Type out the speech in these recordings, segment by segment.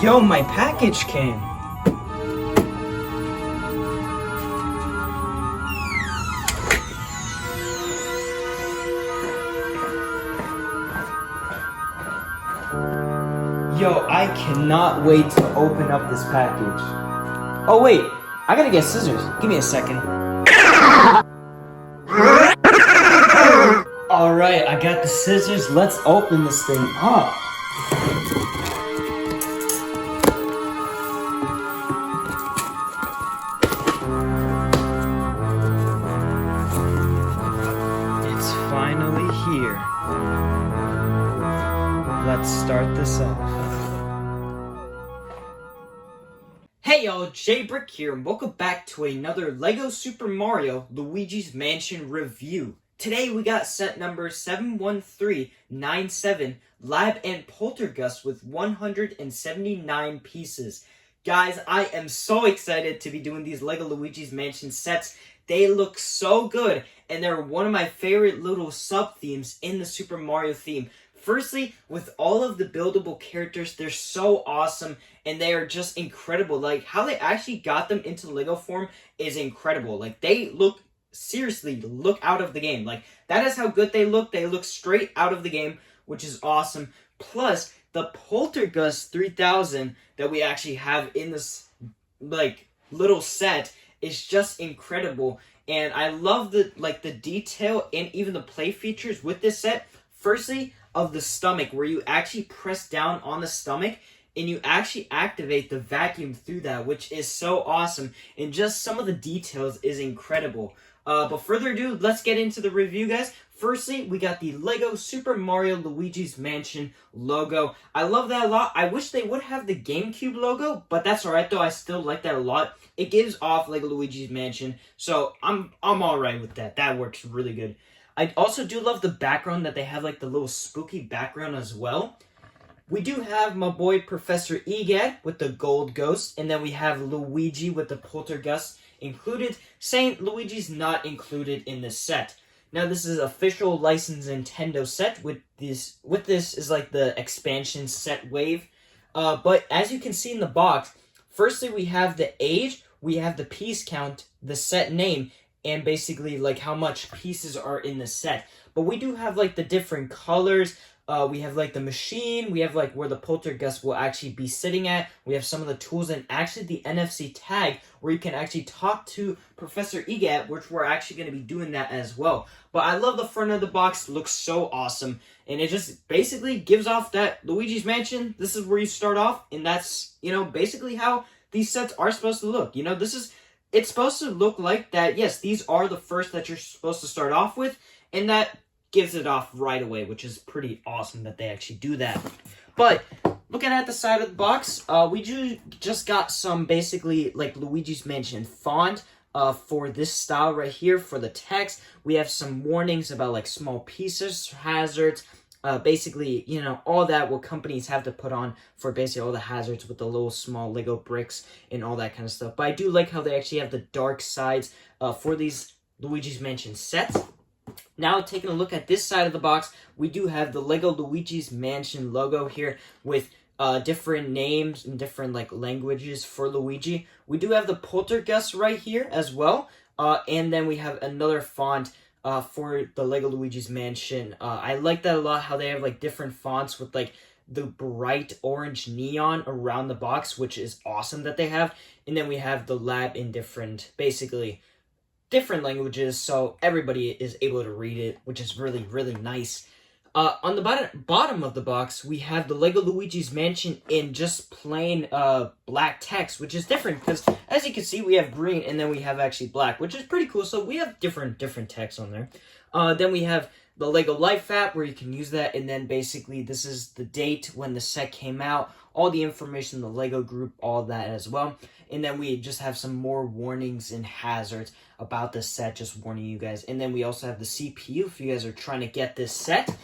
Yo, my package came. Yo, I cannot wait to open up this package. Oh wait, I gotta get scissors. Give me a second. Alright, I got the scissors. Let's open this thing up. It's finally here. Let's start this off. Hey y'all, Jbrick here, and welcome back to another LEGO Super Mario Luigi's Mansion review. Today we got set number 71397, Lab and Poltergust with 179 pieces. Guys, I am so excited to be doing these LEGO Luigi's Mansion sets. They look so good, and they're one of my favorite little sub-themes in the Super Mario theme. Firstly, with all of the buildable characters, they're so awesome, and they are just incredible. Like, how they actually got them into LEGO form is incredible. Like, they look, seriously, look out of the game. Like, that is how good they look. They look straight out of the game, which is awesome. Plus, the Poltergust 3000 that we actually have in this, like, little set is just incredible. And I love the, like, the detail and even the play features with this set. Firstly, of the stomach, where you actually press down on the stomach and you actually activate the vacuum through that, which is so awesome, and just some of the details is incredible. But further ado, let's get into the review, guys. Firstly, we got the LEGO Super Mario Luigi's Mansion logo. I love that a lot. I wish they would have the GameCube logo, but that's alright though. I still like that a lot. It gives off LEGO Luigi's Mansion, so I'm alright with that. That works really good. I also do love the background that they have, like the little spooky background as well. We do have my boy Professor Egad with the gold ghost, and then we have Luigi with the Poltergust included, saying Luigi's not included in this set. Now this is official licensed Nintendo set. With this is like the expansion set wave. But as you can see in the box, firstly we have the age, we have the piece count, the set name, and basically like how much pieces are in the set. But we do have like the different colors. We have like the machine, we have like where the Poltergust will actually be sitting at. We have some of the tools and actually the NFC tag where you can actually talk to Professor Egad, which we're actually going to be doing that as well. But I love the front of the box, looks so awesome. And it just basically gives off that Luigi's Mansion, this is where you start off. And that's, you know, basically how these sets are supposed to look. You know, it's supposed to look like that, yes, these are the first that you're supposed to start off with, and that gives it off right away, which is pretty awesome that they actually do that. But, looking at the side of the box, we just got some basically, like, Luigi's Mansion font for this style right here for the text. We have some warnings about, like, small pieces, hazards, basically, you know, all that what companies have to put on for basically all the hazards with the little small Lego bricks and all that kind of stuff. But I do like how they actually have the dark sides for these Luigi's Mansion sets. Now, taking a look at this side of the box, we do have the LEGO Luigi's Mansion logo here with different names and different like languages for Luigi. We do have the Poltergust right here as well. And then we have another font for the LEGO Luigi's Mansion. I like that a lot, how they have like different fonts with like the bright orange neon around the box, which is awesome that they have. And then we have the lab in different, basically, different languages, so everybody is able to read it, which is really, really nice. On the bottom of the box, we have the LEGO Luigi's Mansion in just plain black text, which is different, because as you can see, we have green, and then we have actually black, which is pretty cool, so we have different text on there. Then we have the LEGO Life app, where you can use that, and then basically, this is the date when the set came out, all the information, the LEGO group, all that as well. And then we just have some more warnings and hazards about the set, just warning you guys. And then we also have the CPU if you guys are trying to get this set.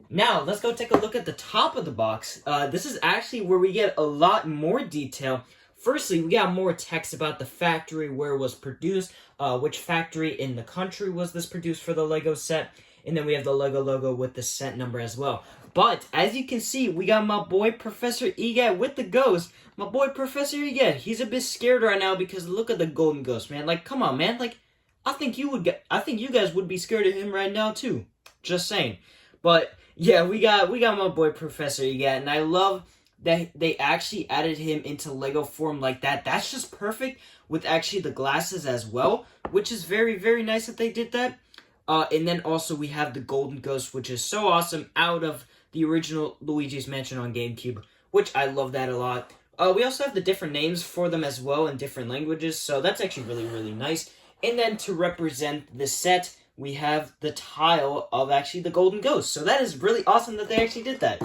Now, let's go take a look at the top of the box. This is actually where we get a lot more detail. Firstly, we got more text about the factory, where it was produced, which factory in the country was this produced for the LEGO set. and then we have the Lego logo with the set number as well. But as you can see, we got my boy Professor Egad with the ghost. My boy Professor Egad, he's a bit scared right now because look at the golden ghost, man. Like, come on, man. Like, I think you guys would be scared of him right now too. Just saying. But yeah, we got my boy Professor Egad, and I love that they actually added him into Lego form like that. That's just perfect with actually the glasses as well, which is very, very nice that they did that. And then also we have the golden ghost, which is so awesome, out of the original Luigi's Mansion on GameCube, which I love that a lot. We also have the different names for them as well in different languages, so that's actually really, really nice. And then to represent the set, we have the tile of actually the golden ghost. So that is really awesome that they actually did that.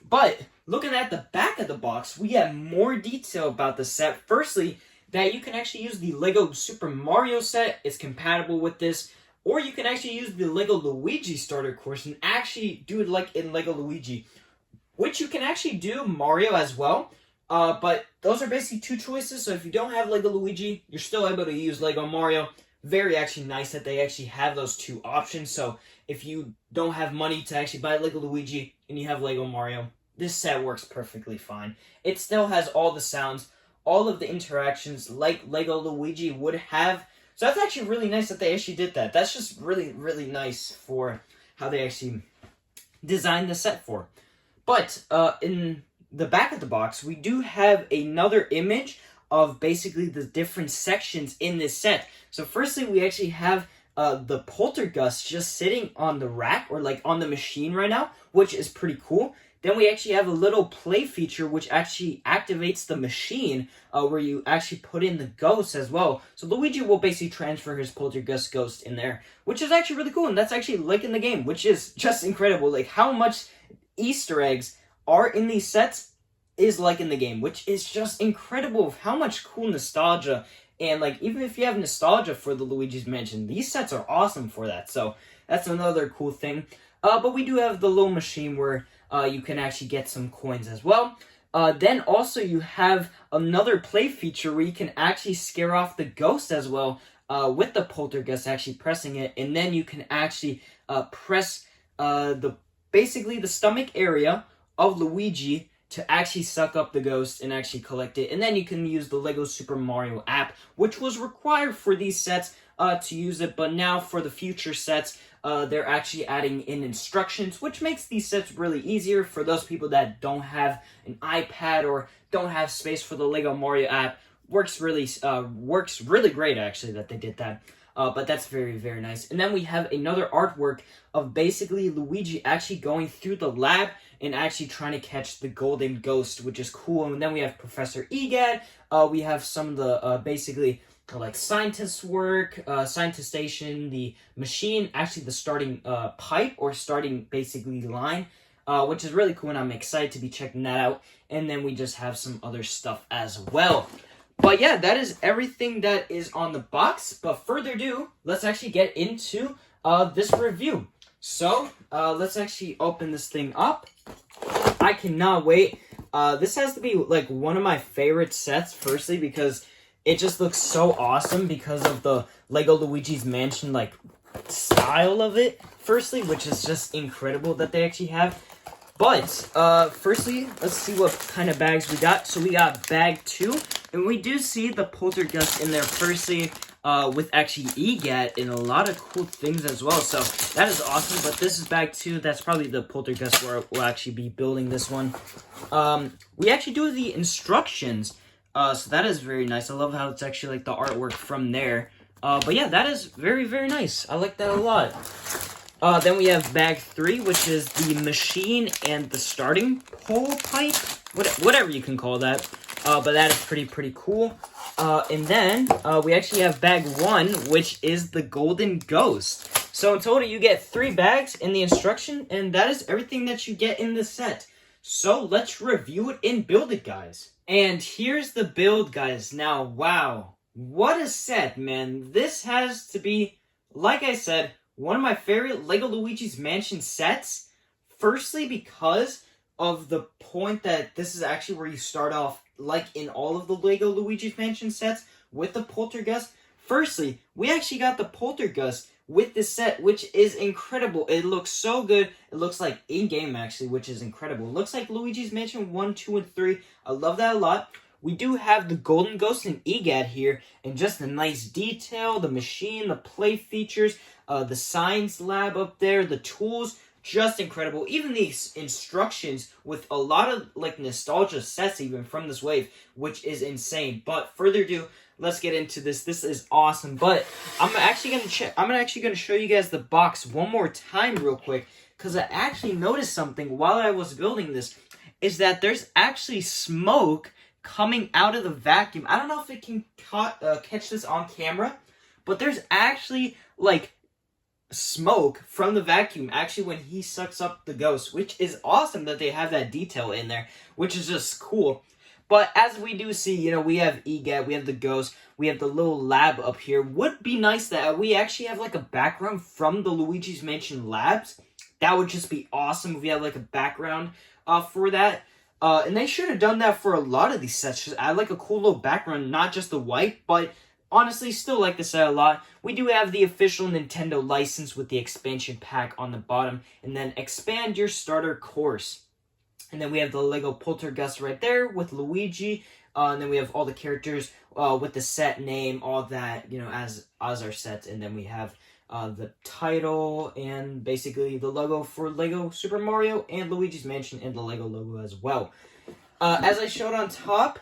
But looking at the back of the box, we have more detail about the set. Firstly, that you can actually use the Lego Super Mario set. It's compatible with this. Or you can actually use the Lego Luigi starter course and actually do it like in Lego Luigi, which you can actually do Mario as well. But those are basically two choices. So if you don't have Lego Luigi, you're still able to use Lego Mario. Very actually nice that they actually have those two options. So if you don't have money to actually buy Lego Luigi and you have Lego Mario, this set works perfectly fine. It still has all the sounds, all of the interactions like Lego Luigi would have. So that's actually really nice that they actually did that. That's just really, really nice for how they actually designed the set for. But in the back of the box, we do have another image of basically the different sections in this set. So firstly, we actually have the Poltergust just sitting on the rack or like on the machine right now, which is pretty cool. Then we actually have a little play feature which actually activates the machine where you actually put in the ghosts as well. So Luigi will basically transfer his Poltergust ghost in there, which is actually really cool. And that's actually like in the game, which is just incredible. Like how much Easter eggs are in these sets is like in the game, which is just incredible of how much cool nostalgia. And like even if you have nostalgia for the Luigi's Mansion, these sets are awesome for that. So that's another cool thing. But we do have the little machine where you can actually get some coins as well. Then also you have another play feature where you can actually scare off the ghost as well with the Poltergust actually pressing it. And then you can actually press basically the stomach area of Luigi to actually suck up the ghost and actually collect it. And then you can use the Lego Super Mario app, which was required for these sets to use it. But now for the future sets, they're actually adding in instructions, which makes these sets really easier for those people that don't have an iPad or don't have space for the Lego Mario app. Works really great, actually, that they did that. But that's very, very nice. And then we have another artwork of basically Luigi actually going through the lab and actually trying to catch the golden ghost, which is cool. And then we have Professor Egad. We have some of the basically like scientist work, scientist station, the machine, actually the starting pipe or starting basically line, which is really cool, and I'm excited to be checking that out. And then we just have some other stuff as well. But yeah, that is everything that is on the box. But further ado, let's actually get into this review. So let's actually open this thing up. I cannot wait. This has to be like one of my favorite sets, firstly, because it just looks so awesome because of the Lego Luigi's Mansion like style of it, firstly, which is just incredible that they actually have. But firstly, let's see what kind of bags we got. So we got bag 2, and we do see the Poltergust in there firstly, with actually EGAT and a lot of cool things as well. So that is awesome. But this is bag 2. That's probably the Poltergust where we'll actually be building this one. We actually do the instructions. So that is very nice. I love how it's actually like the artwork from there. But yeah, that is very, very nice. I like that a lot. Then we have bag 3, which is the machine and the starting pole pipe. Whatever you can call that. But that is pretty cool. And then we actually have bag 1, which is the golden ghost. So in total, you get 3 bags in the instruction, and that is everything that you get in the set. So let's review it and build it, guys. And here's the build, guys. Now, wow. What a set, man. This has to be, like I said, one of my favorite Lego Luigi's Mansion sets. Firstly, because of the point that this is actually where you start off, like in all of the Lego Luigi's Mansion sets, with the Poltergust. Firstly, we actually got the Poltergust with this set, which is incredible. It looks so good. It looks like in-game, actually, which is incredible. It looks like Luigi's Mansion 1, 2, and 3. I love that a lot. We do have the Golden Ghost and EGAD here, and just a nice detail, the machine, the play features, the science lab up there, the tools, just incredible. Even these instructions with a lot of like nostalgia sets even from this wave, which is insane. But further ado, let's get into this. This is awesome. But I'm actually gonna show you guys the box one more time real quick, because I actually noticed something while I was building this, is that there's actually smoke coming out of the vacuum. I don't know if it can catch this on camera, but there's actually like smoke from the vacuum actually when he sucks up the ghost, which is awesome that they have that detail in there, which is just cool. But as we do see, you know, we have EGAT, we have the ghost, we have the little lab up here. Would be nice that we actually have like a background from the Luigi's Mansion labs. That would just be awesome if we had like a background for that. And they should have done that for a lot of these sets. Just add like a cool little background, not just the white, but honestly, still like this set a lot. We do have the official Nintendo license with the expansion pack on the bottom, and then expand your starter course. And then we have the Lego Poltergust right there with Luigi, and then we have all the characters with the set name, all that, you know, as our sets. And then we have the title and basically the logo for Lego Super Mario and Luigi's Mansion, and the Lego logo as well. As I showed on top,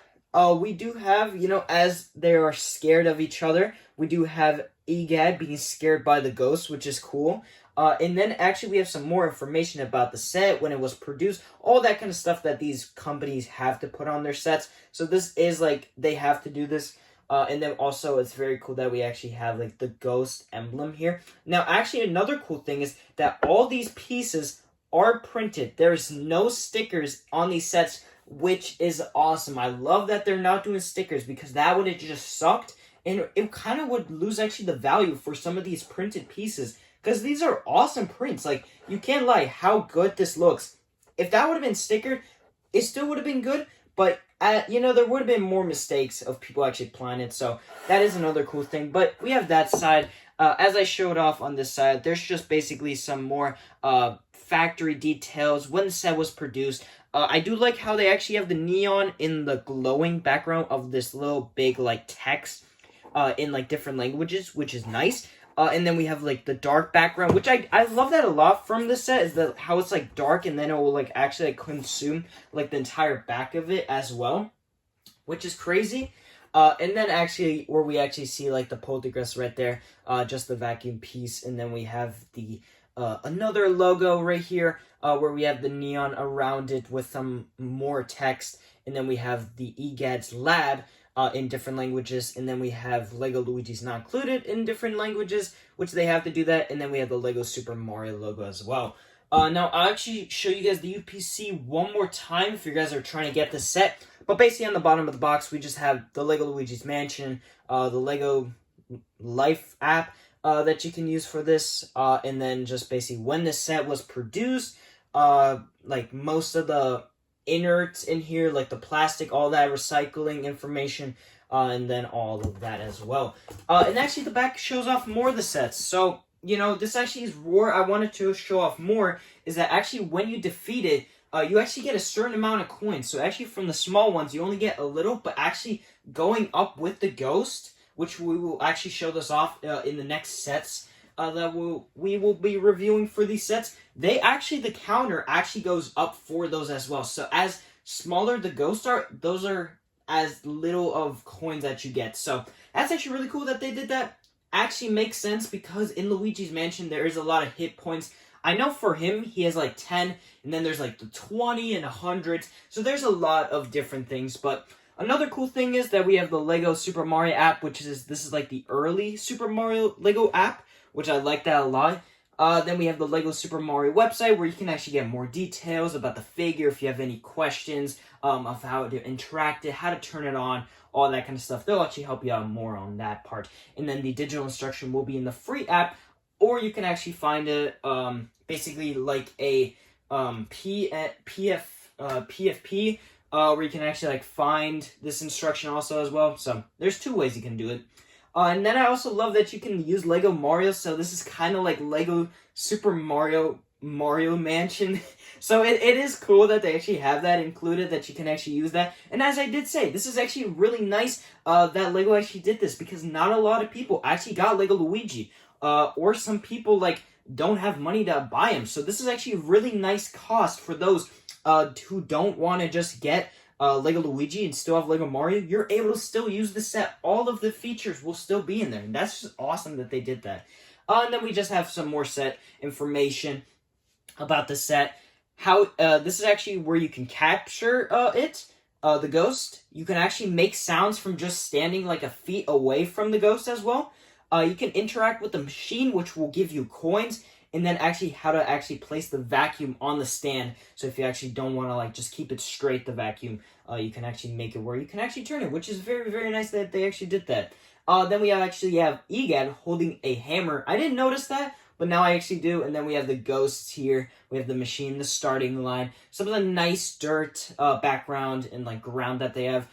we do have, you know, as they are scared of each other, we do have EGAD being scared by the ghost, which is cool. And then actually we have some more information about the set, when it was produced, all that kind of stuff that these companies have to put on their sets. So this is like, they have to do this. And then also it's very cool that we actually have like the ghost emblem here. Now actually another cool thing is that all these pieces are printed. There's no stickers on these sets, which is awesome. I love that they're not doing stickers, because that would have just sucked, and it kind of would lose actually the value for some of these printed pieces, because these are awesome prints. Like, you can't lie how good this looks. If that would have been stickered, it still would have been good, but you know, there would have been more mistakes of people actually applying it, so that is another cool thing. But we have that side. As I showed off on this side, there's just basically some more factory details, when the set was produced. I do like how they actually have the neon in the glowing background of this little big like text in like different languages, which is nice. And then we have like the dark background, which I love that a lot from this set, is that how it's like dark, and then it will like actually like consume like the entire back of it as well, which is crazy. And then actually where we actually see like the Poltergust right there, just the vacuum piece, and then we have the another logo right here, where we have the neon around it with some more text, and then we have the EGAD's lab in different languages, and then we have Lego Luigi's Not Included in different languages, which they have to do that, and then we have the Lego Super Mario logo as well. Now, I'll actually show you guys the UPC one more time if you guys are trying to get the set, but basically on the bottom of the box, we just have the Lego Luigi's Mansion, the Lego Life app that you can use for this, and then just basically when the set was produced, like most of the innards in here, like the plastic, all that recycling information, and then all of that as well. And actually the back shows off more of the sets. So, you know, this actually is where I wanted to show off more, is that actually when you defeat it, you actually get a certain amount of coins. So actually from the small ones, you only get a little, but actually going up with the ghost, which we will actually show this off in the next sets that we will be reviewing for these sets, the counter actually goes up for those as well. So as smaller the ghosts are, those are as little of coins that you get. So that's actually really cool that they did that. Actually makes sense, because in Luigi's Mansion there is a lot of hit points. I know for him he has like 10, and then there's like the 20 and 100. So there's a lot of different things. But another cool thing is that we have the Lego Super Mario app, this is like the early Super Mario Lego app, which I like that a lot. Then we have the Lego Super Mario website, where you can actually get more details about the figure if you have any questions of how to interact it, how to turn it on, all that kind of stuff. They'll actually help you out more on that part. And then the digital instruction will be in the free app, or you can actually find it basically like a PFP, where you can actually like find this instruction also as well. So there's two ways you can do it. And then I also love that you can use Lego Mario, so this is kind of like Lego Super Mario Mansion. So it is cool that they actually have that included, that you can actually use that. And as I did say, this is actually really nice that Lego actually did this, because not a lot of people actually got Lego Luigi. Or some people like don't have money to buy them. So this is actually a really nice cost for those who don't want to just get Lego Luigi and still have Lego Mario. You're able to still use the set. All of the features will still be in there, and that's just awesome that they did that. And then we just have some more set information about the set. How this is actually where you can capture the ghost. You can actually make sounds from just standing like a feet away from the ghost as well. You can interact with the machine, which will give you coins, and then actually how to actually place the vacuum on the stand. So if you actually don't want to like just keep it straight, the vacuum, you can actually make it where you can actually turn it, which is very, very nice that they actually did that. Then we actually have Egad holding a hammer. I didn't notice that, but now I actually do. And then we have the ghosts here. We have the machine, the starting line, some of the nice dirt background and like ground that they have.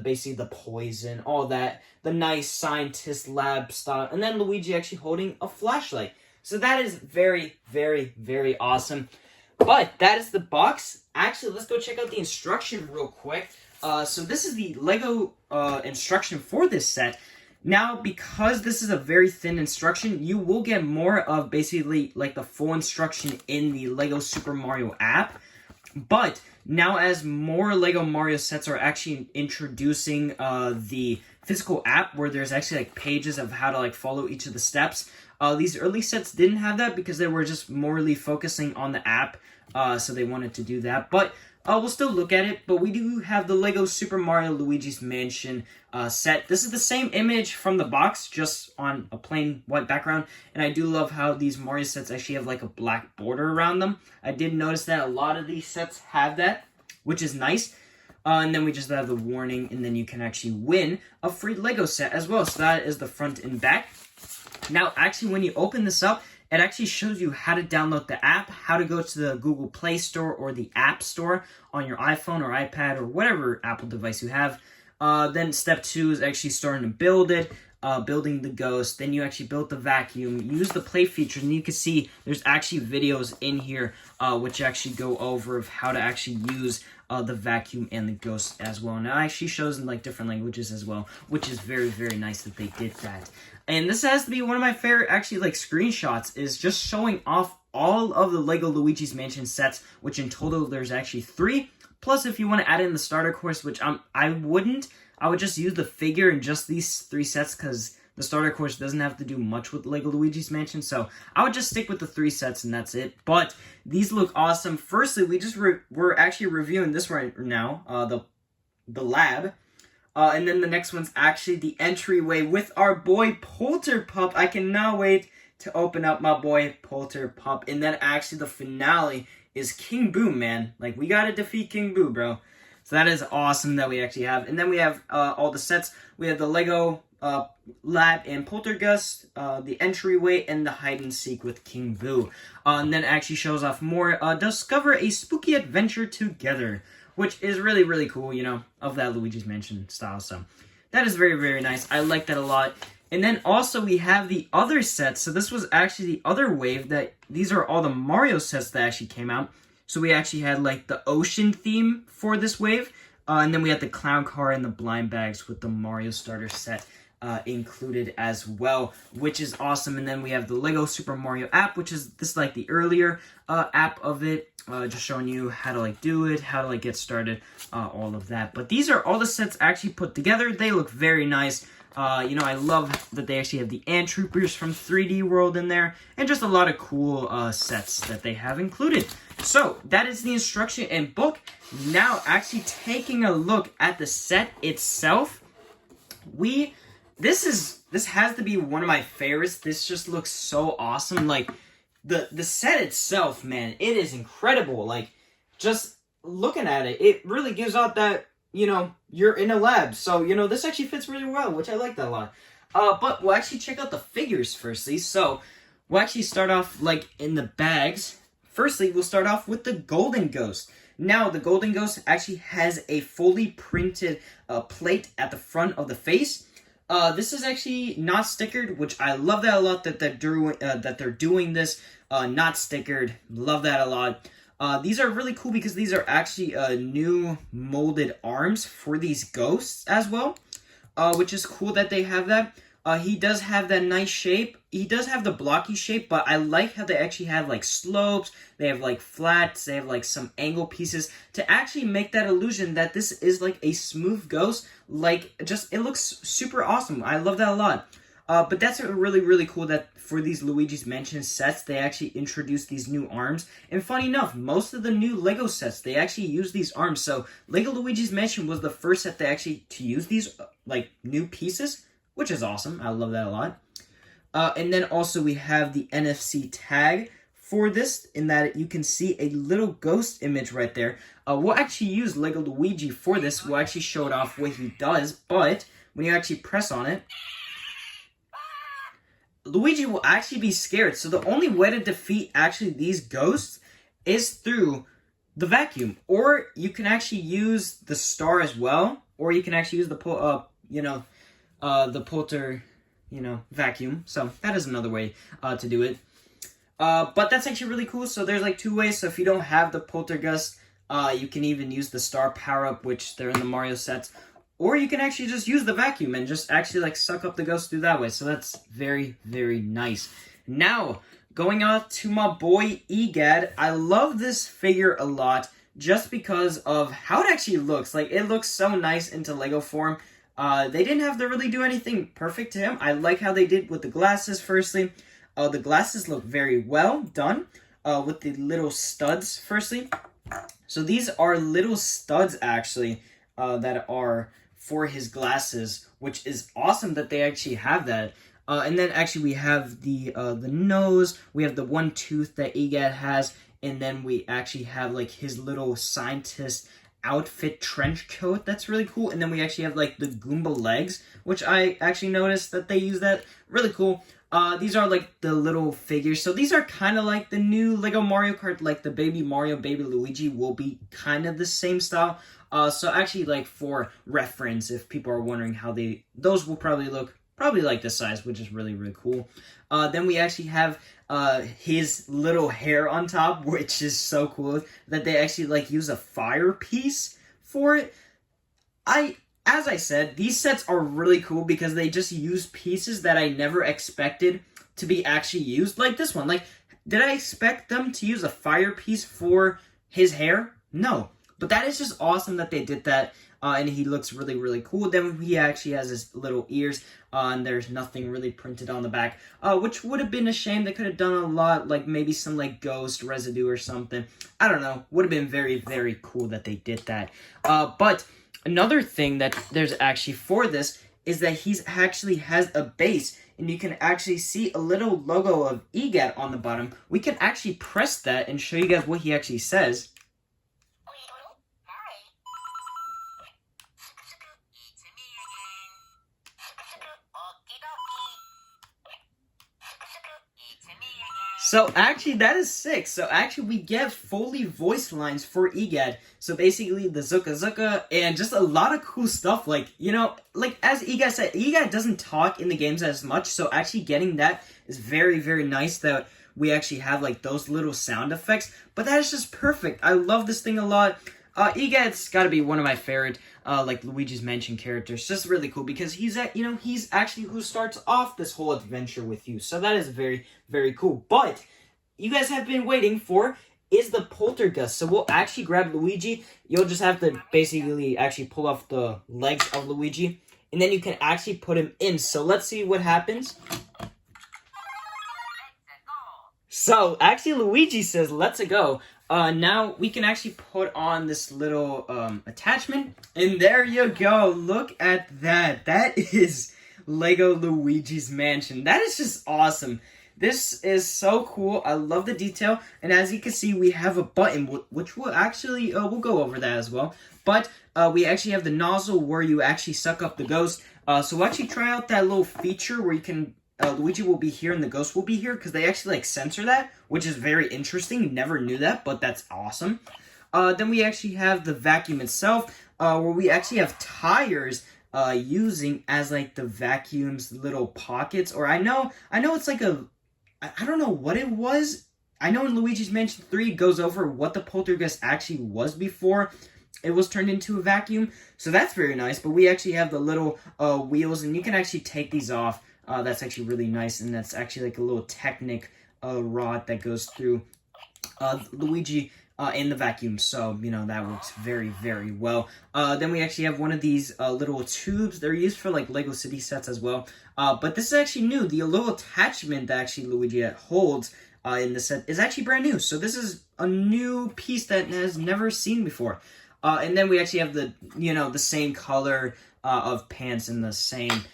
Basically the poison, all that, the nice scientist lab style, and then Luigi actually holding a flashlight. So that is very, very, very awesome. But that is the box. Actually, let's go check out the instruction real quick. So this is the Lego instruction for this set. Now, because this is a very thin instruction, you will get more of basically like the full instruction in the Lego Super Mario app. But now, as more Lego Mario sets are actually introducing the physical app, where there's actually like pages of how to like follow each of the steps. These early sets didn't have that because they were just morely focusing on the app, so they wanted to do that. But we'll still look at it. But we do have the Lego Super Mario Luigi's Mansion set. This is the same image from the box, just on a plain white background. And I do love how these Mario sets actually have like a black border around them. I did notice that a lot of these sets have that, which is nice. And then we just have the warning, and then you can actually win a free Lego set as well. So that is the front and back. Now, actually, when you open this up, it actually shows you how to download the app, how to go to the Google Play Store or the App Store on your iPhone or iPad or whatever Apple device you have. Then step 2 is actually starting to build it, building the ghost. Then you actually build the vacuum, use the play features, and you can see there's actually videos in here which actually go over of how to actually use the vacuum and the ghost as well. And it actually shows in like different languages as well, which is very, very nice that they did that. And this has to be one of my favorite actually like screenshots, is just showing off all of the Lego Luigi's Mansion sets, which in total there's actually 3. Plus, if you want to add in the starter course, which I wouldn't, I would just use the figure in just these 3 sets, because the starter course doesn't have to do much with Lego Luigi's Mansion. So I would just stick with the 3 sets and that's it. But these look awesome. Firstly, we're actually reviewing this right now, the lab. And then the next one's actually the entryway with our boy Polterpup. I cannot wait to open up my boy Polterpup. And then actually the finale is King Boo, man. Like, we gotta defeat King Boo, bro. So that is awesome that we actually have. And then we have all the sets. We have the Lego Lab and Poltergust, the entryway, and the hide and seek with King Boo. And then actually shows off more. Discover a spooky adventure together, which is really, really cool, you know, of that Luigi's Mansion style. So that is very, very nice. I like that a lot. And then also we have the other sets. So this was actually the other wave that these are all the Mario sets that actually came out. So we actually had like the ocean theme for this wave. And then we had the clown car and the blind bags with the Mario starter set included as well, which is awesome. And then we have the Lego Super Mario app, which is this like the earlier app of it. Just showing you how to like do it, how to like get started, all of that. But these are all the sets actually put together. They look very nice. You know, I love that they actually have the Ant Troopers from 3D World in there, and just a lot of cool sets that they have included. So that is the instruction and book. Now, actually taking a look at the set itself, this has to be one of my favorites. This just looks so awesome. Like, the set itself, man, it is incredible. Like, just looking at it, it really gives out that, you know, you're in a lab. So, you know, this actually fits really well, which I like that a lot. But we'll actually check out the figures firstly. So, we'll actually start off, like, in the bags. Firstly, we'll start off with the Golden Ghost. Now, the Golden Ghost actually has a fully printed plate at the front of the face. This is actually not stickered, which I love that a lot that they're doing this not stickered. Love that a lot. These are really cool because these are actually new molded arms for these ghosts as well, which is cool that they have that. He does have that nice shape. He does have the blocky shape, but I like how they actually have like slopes, they have like flats, they have like some angle pieces to actually make that illusion that this is like a smooth ghost. Like, just, it looks super awesome. I love that a lot. But that's really, really cool that for these Luigi's Mansion sets, they actually introduced these new arms. And funny enough, most of the new LEGO sets, they actually use these arms. So LEGO Luigi's Mansion was the first set they actually to use these like new pieces, which is awesome. I love that a lot. And then also we have the NFC tag for this, in that you can see a little ghost image right there. We'll actually use LEGO Luigi for this. We'll actually show it off what he does, but when you actually press on it, Luigi will actually be scared. So the only way to defeat actually these ghosts is through the vacuum. Or you can actually use the star as well, or you can actually use the polter, vacuum. So that is another way to do it. But that's actually really cool. So there's like two ways. So if you don't have the Poltergust, you can even use the star power-up, which they're in the Mario sets. Or you can actually just use the vacuum and just actually like suck up the ghost through that way. So that's very, very nice. Now, going on to my boy Egad. I love this figure a lot just because of how it actually looks. Like, it looks so nice into Lego form. They didn't have to really do anything perfect to him. I like how they did with the glasses, firstly. The glasses look very well done with the little studs, firstly. So these are little studs, actually, that are for his glasses, which is awesome that they actually have that. And then actually we have the nose, we have the one tooth that Egad has, and then we actually have like his little scientist outfit trench coat. That's really cool. And then we actually have like the Goomba legs, which I actually noticed that they use that. Really cool. These are like the little figures. So these are kind of like the new Lego Mario Kart, like the Baby Mario, Baby Luigi will be kind of the same style. So actually, like, for reference, if people are wondering how those will probably look like this size, which is really, really cool. Then we actually have his little hair on top, which is so cool that they actually like use a fire piece for it. As I said, these sets are really cool because they just use pieces that I never expected to be actually used. Like this one. Like, did I expect them to use a fire piece for his hair? No. But that is just awesome that they did that, and he looks really, really cool. Then he actually has his little ears, and there's nothing really printed on the back, which would have been a shame. They could have done a lot, like maybe some like ghost residue or something. I don't know. Would have been very, very cool that they did that. But another thing that there's actually for this is that he's actually has a base, and you can actually see a little logo of Egad on the bottom. We can actually press that and show you guys what he actually says. So actually, that is sick. So actually, we get fully voice lines for Egad. So basically, the Zuka Zuka, and just a lot of cool stuff. Like, like as Egad said, Egad doesn't talk in the games as much. So actually getting that is very, very nice that we actually have like those little sound effects. But that is just perfect. I love this thing a lot. Egad's got to be one of my favorite, like, Luigi's Mansion characters. Just really cool because he's actually who starts off this whole adventure with you. So that is very, very cool. But you guys have been waiting for is the Poltergust. So we'll actually grab Luigi. You'll just have to basically actually pull off the legs of Luigi, and then you can actually put him in. So let's see what happens. So actually, Luigi says, "Let's go." Now we can actually put on this little attachment, and there you go. Look at that. That is Lego Luigi's Mansion. That is just awesome. This is so cool. I love the detail, and as you can see, we have a button, which will actually we'll go over that as well. But we actually have the nozzle where you actually suck up the ghost. So we'll actually try out that little feature where you can. Luigi will be here and the ghost will be here because they actually like censor that, which is very interesting. Never knew that, but that's awesome. Then we actually have the vacuum itself, where we actually have tires using as like the vacuum's little pockets. Or I know it's like I don't know what it was. I know in Luigi's Mansion 3 it goes over what the Poltergust actually was before it was turned into a vacuum. So that's very nice. But we actually have the little wheels, and you can actually take these off. That's actually really nice, and that's actually like a little Technic rod that goes through Luigi in the vacuum. So, you know, that works very, very well. Then we actually have one of these little tubes. They're used for like Lego City sets as well. But this is actually new. The little attachment that actually Luigi holds in the set is actually brand new. So this is a new piece that has never seen before. And then we actually have the, you know, the same color of pants and the same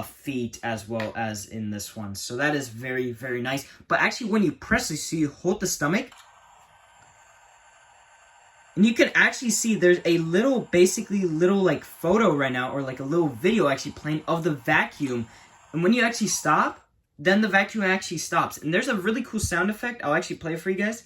feet as well as in this one. So that is very, very nice. But actually when you press this, so you hold the stomach, and you can actually see there's a little, basically little like photo right now, or like a little video actually playing of the vacuum. And when you actually stop, then the vacuum actually stops. And there's a really cool sound effect. I'll actually play it for you guys.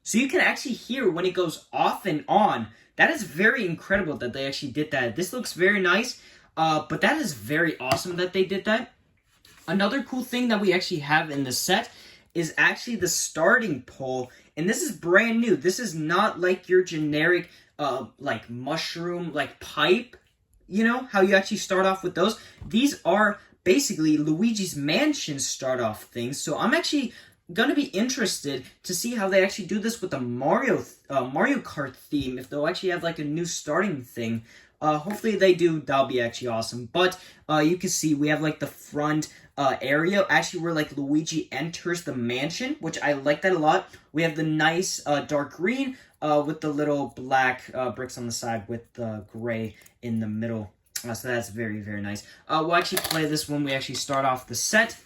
So you can actually hear when it goes off and on. That is very incredible that they actually did that. This looks very nice, but that is very awesome that they did that. Another cool thing that we actually have in the set is actually the starting pole, and this is brand new. This is not like your generic like mushroom like pipe, you know, how you actually start off with those. These are basically Luigi's Mansion start off things. So I'm actually gonna be interested to see how they actually do this with the Mario Kart theme, if they'll actually have like a new starting thing. Hopefully they do. That'll be actually awesome. But you can see we have like the front area, actually where like Luigi enters the mansion, which I like that a lot. We have the nice dark green with the little black bricks on the side with the gray in the middle. So that's very, very nice. We'll actually play this when we actually start off the set,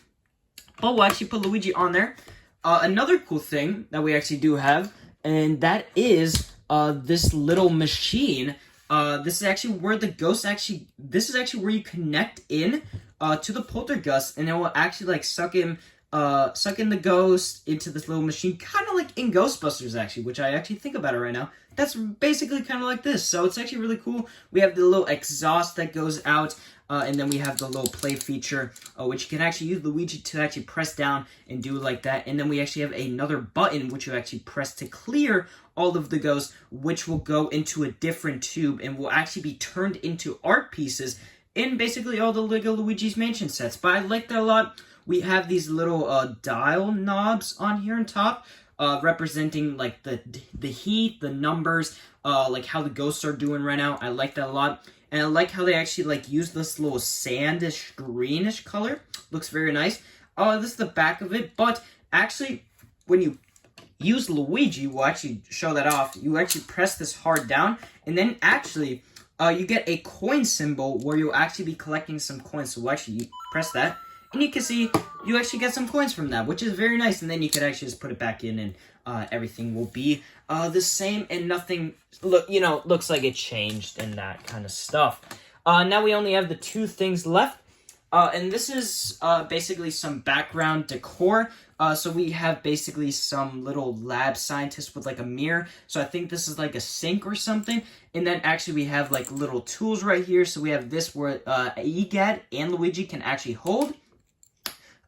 but we'll actually put Luigi on there. Another cool thing that we actually do have, and that is this little machine. This is actually where the ghost this is actually where you connect in to the Poltergust, and it will actually like suck in the ghost into this little machine, kind of like in Ghostbusters actually, which I actually think about it right now. That's basically kind of like this, so it's actually really cool. We have the little exhaust that goes out, and then we have the little play feature, which you can actually use Luigi to actually press down and do like that. And then we actually have another button, which you actually press to clear all of the ghosts, which will go into a different tube and will actually be turned into art pieces in basically all the Lego Luigi's Mansion sets. But I like that a lot. We have these little dial knobs on here on top, representing like the heat, the numbers, like how the ghosts are doing right now. I like that a lot. And I like how they actually like use this little sandish, greenish color. Looks very nice. This is the back of it. But actually, when you use Luigi, we'll actually show that off. You actually press this hard down, and then actually you get a coin symbol where you'll actually be collecting some coins. So we'll actually press that, and you can see you actually get some coins from that, which is very nice. And then you could actually just put it back in, and everything will be the same, and nothing looks like it changed and that kind of stuff. Now we only have the two things left, and this is basically some background decor. So we have basically some little lab scientist with like a mirror. So I think this is like a sink or something. And then actually we have like little tools right here. So we have this where Egad and Luigi can actually hold.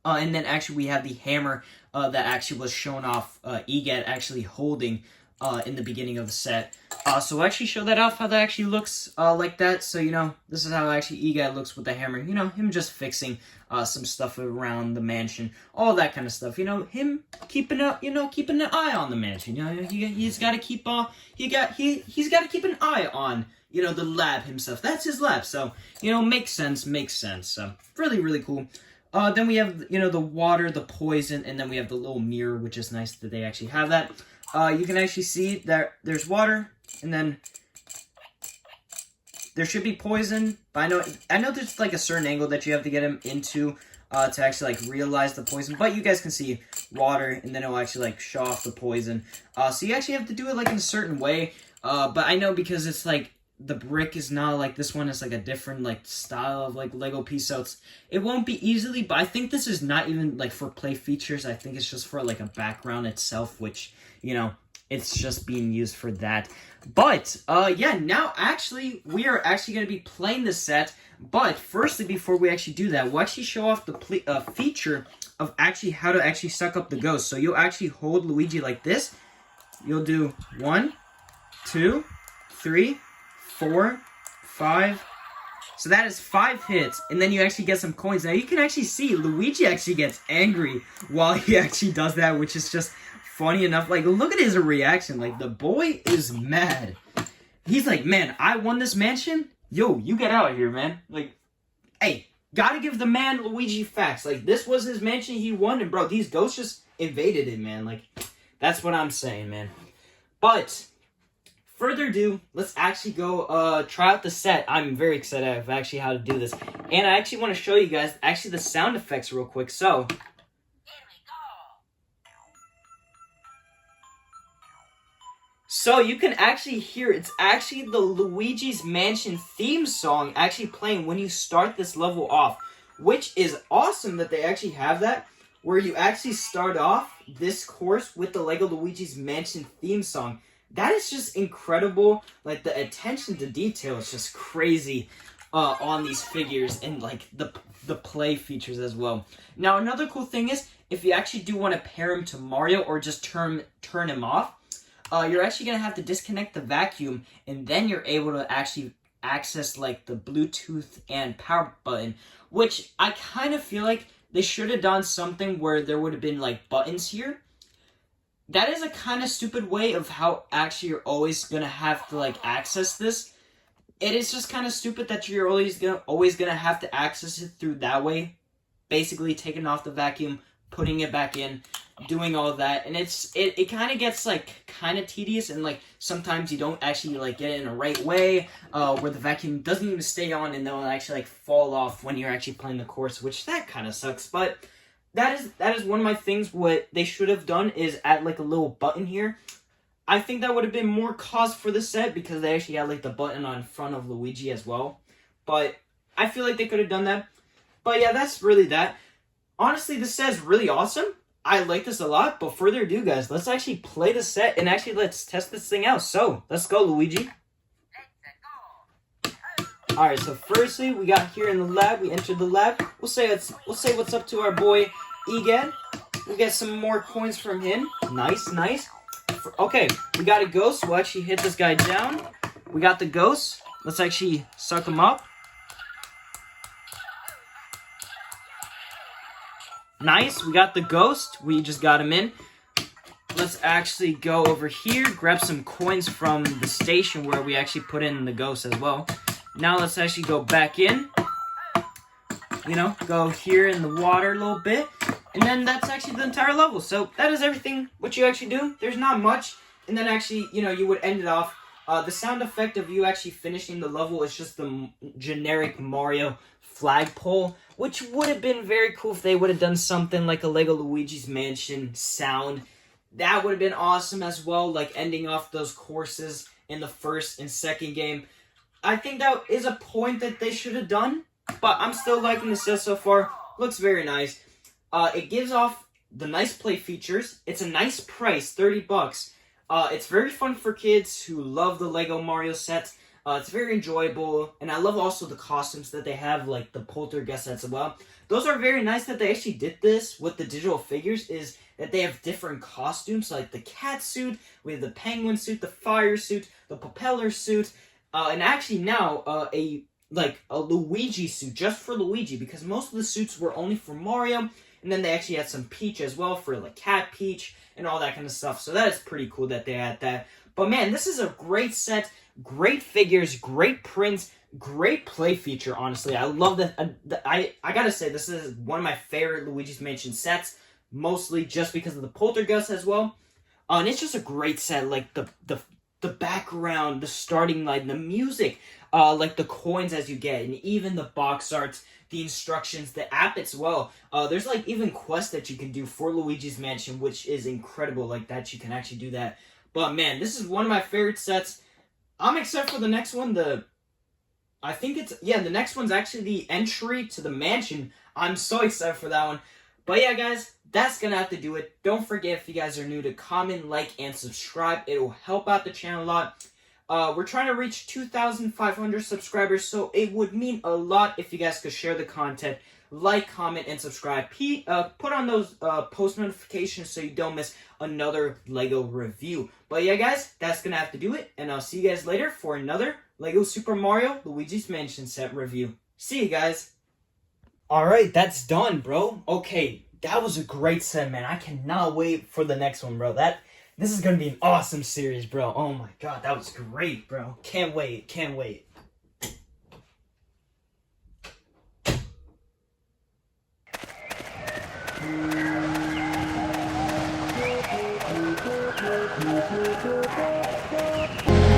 And then actually we have the hammer that actually was shown off Egad actually holding in the beginning of the set. So we'll actually show that off, how that actually looks like that. So, you know, this is how actually Egad looks with the hammer. You know, him just fixing some stuff around the mansion, all that kind of stuff. You know, him keeping an eye on the mansion. You know, he's got to keep he's got to keep an eye on, you know, the lab himself. That's his lab. So, you know, makes sense. So, really, really cool. Then we have, you know, the water, the poison, and then we have the little mirror, which is nice that they actually have that. You can actually see that there's water, and then there should be poison, but I know there's like a certain angle that you have to get him into to actually like realize the poison, but you guys can see water, and then it'll actually like show off the poison. So you actually have to do it like in a certain way, but I know because it's like the brick is not like this one, is like a different like style of like Lego piece, so it won't be easily, but I think this is not even like for play features. I think it's just for like a background itself, which, you know, it's just being used for that. But, yeah, now actually, we are actually going to be playing this set. But, firstly, before we actually do that, we'll actually show off the feature of actually how to actually suck up the ghost. So, you'll actually hold Luigi like this. You'll do 1, 2, 3, 4, 5. So that is 5 hits, and then you actually get some coins. Now, you can actually see Luigi actually gets angry while he actually does that, which is just funny enough. Like, look at his reaction. Like, the boy is mad. He's like, man, I won this mansion? Yo, you get out of here, man. Like, hey, gotta give the man Luigi facts. Like, this was his mansion, he won, and bro, these ghosts just invaded it, man. Like, that's what I'm saying, man. But, further ado, let's actually go try out the set. I'm very excited of actually how to do this. And I actually want to show you guys actually the sound effects real quick. So, you can actually hear, it's actually the Luigi's Mansion theme song actually playing when you start this level off. Which is awesome that they actually have that, where you actually start off this course with the LEGO Luigi's Mansion theme song. That is just incredible. Like, the attention to detail is just crazy on these figures, and like the play features as well. Now, another cool thing is, if you actually do want to pair him to Mario or just turn him off, you're actually going to have to disconnect the vacuum, and then you're able to actually access like the Bluetooth and power button, which I kind of feel like they should have done something where there would have been like buttons here. That is a kind of stupid way of how actually you're always going to have to like access this. It is just kind of stupid that you're always gonna have to access it through that way. Basically taking off the vacuum, putting it back in, doing all of that, and it kind of gets like kind of tedious, and like sometimes you don't actually like get it in the right way, where the vacuum doesn't even stay on, and they'll actually like fall off when you're actually playing the course, which that kind of sucks. But that is one of my things. What they should have done is add like a little button here. I think that would have been more cost for the set, because they actually had like the button on front of Luigi as well. But I feel like they could have done that. But yeah, that's really that. Honestly, this set is really awesome. I like this a lot. But further ado, guys, let's actually play the set and actually let's test this thing out. So, let's go, Luigi. Alright, so firstly, we got here in the lab. We entered the lab. We'll say what's up to our boy Egad. We'll get some more coins from him. Nice, nice. Okay, we got a ghost. We'll actually hit this guy down. We got the ghost. Let's actually suck him up. Nice, we got the ghost. We just got him in. Let's actually go over here, grab some coins from the station where we actually put in the ghost as well. Now let's actually go back in. You know, go here in the water a little bit. And then that's actually the entire level. So that is everything what you actually do. There's not much. And then actually, you know, you would end it off. The sound effect of you actually finishing the level is just the generic Mario flagpole, which would have been very cool if they would have done something like a LEGO Luigi's Mansion sound. That would have been awesome as well, like ending off those courses in the first and second game. I think that is a point that they should have done, but I'm still liking the set so far. Looks very nice. It gives off the nice play features. It's a nice price, $30. It's very fun for kids who love the LEGO Mario sets. It's very enjoyable, and I love also the costumes that they have, like the Poltergust sets as well. Those are very nice that they actually did this with the digital figures, is that they have different costumes, like the cat suit, we have the penguin suit, the fire suit, the propeller suit, and actually now a Luigi suit, just for Luigi, because most of the suits were only for Mario. And then they actually had some Peach as well for like Cat Peach and all that kind of stuff. So that is pretty cool that they had that. But man, this is a great set. Great figures, great prints, great play feature, honestly. I love that. I gotta say, this is one of my favorite Luigi's Mansion sets. Mostly just because of the Poltergust as well. And it's just a great set. Like the background, the starting line, the music, like the coins as you get, and even the box arts, the instructions, the app as well. There's like even quests that you can do for Luigi's Mansion, which is incredible, like that you can actually do that. But man, this is one of my favorite sets. I'm excited for the next one. The next one's actually the entry to the mansion. I'm so excited for that one. But yeah, guys, that's gonna have to do it. Don't forget, if you guys are new, to comment, like, and subscribe. It will help out the channel a lot. We're trying to reach 2,500 subscribers, so it would mean a lot if you guys could share the content, like, comment, and subscribe. Put on those post notifications so you don't miss another LEGO review. But yeah, guys, that's gonna have to do it, and I'll see you guys later for another LEGO Super Mario Luigi's Mansion set review. See you guys. Alright, that's done, bro. Okay, that was a great set, man. I cannot wait for the next one, bro. This is gonna be an awesome series, bro. Oh my god, that was great, bro. Can't wait, can't wait.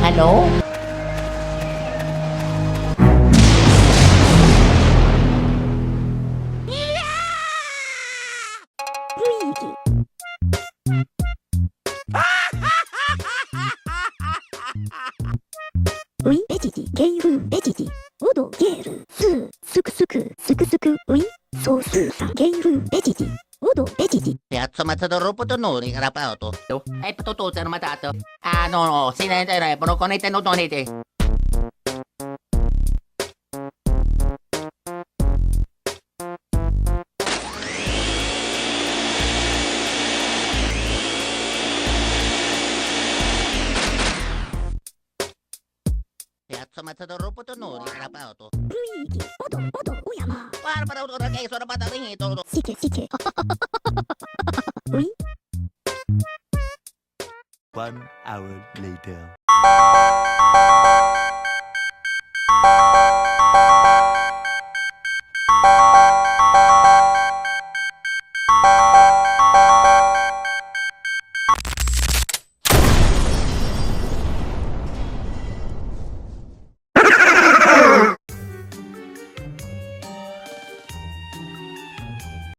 Hello? Luigi. Oui,ベジティ、ゲイフン、ベジティ、オド、ゲール、スー、スクスク、スクスク、ウィ、ソースーさん、ゲイフン、ベジティ、オド、ベジティ。Piazza Matador Potonori, rapato. Hai potuto ser matato? Ah, no, si ne entrerebbero con i tenutoniti. Piazza Matador Potonori, rapato. Luigi, odo, odo, oyama. Barbara, ora che sono patatito. Sike, sike. Oui. 1 hour later.